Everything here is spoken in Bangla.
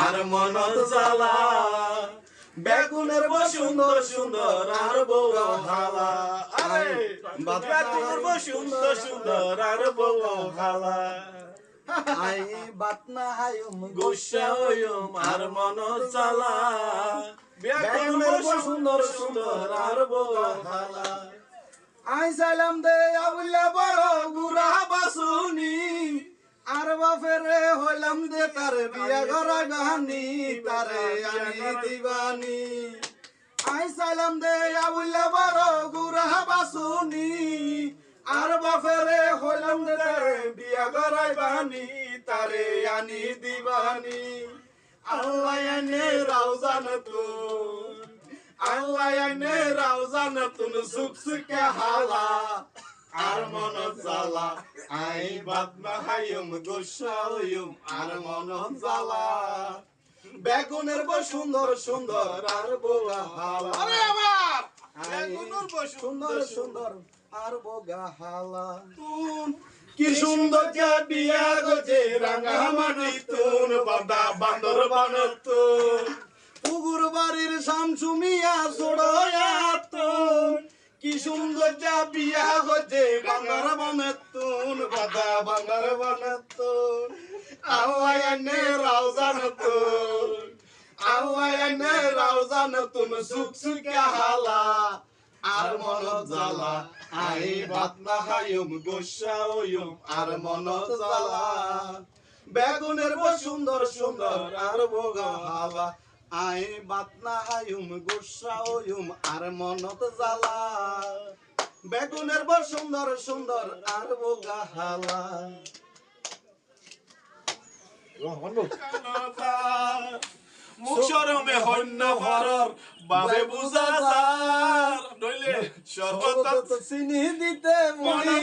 আর মনত জ্বালা বেগুনের সুন্দর সুন্দর আর বউ হালা আরে বেগুনের সুন্দর সুন্দর আর বউ হালা আই বাতনা হায়ুম গোসা হইম আর মনত জ্বালা বেগুনের সুন্দর সুন্দর আর বউ হালা আই সালাম দে আবুল্লা বড় গুরা বাসুনি আর বাফেরে হইলাম দে তার বিয়া ঘরা গানি তারে আনি দিবানি আই সালাম দে আবুল্লা বড় গুরা বাসুনি আর বাফেরে হইলাম দে তারে বিয়া ঘরা গানি তারে আনি দিবানি আল্লাহ এনে রাউজান তুন আল্লাহ এনে রাউজান তুন সুখ সুখে হালা আর মনত জ্বালা আই বাতনা হায়ুম গোসা হইম আর মনত জ্বালা বেগুনের সুন্দর সুন্দর আর বোগা হালা আরে আমার বেগুনের সুন্দর সুন্দর আর বোগা হালা তুন কি সুন্দর কে বিয়া গজে রাঙা মাটি তুন বান্দা বান্দর বানতুন পুকুর বাড়ির শামসুমিয়া ছোড়য়া তুন কি সুন্দর যা বিয়া গজে বান্দর বানতুন বাদা বান্দর বানতুন আল্লাহ এনে রাউজান তুন আল্লাহ এনে রাউজান তুন সুখ সুখে হালা আর মনত জ্বালা আই বাতনা হায়ুম গোসা হইম আর মনত জ্বালা বেগুনের সুন্দর সুন্দর আর বোগা হালা আই বাতনা হায়ুম গোসা হইম আর মনত জ্বালা বেগুনের সুন্দর সুন্দর আর বোগা হালা মুখ শরমে হন্য ভরর বাবে বুঝা যার নইলে সর্বত চিনি দিতে মনি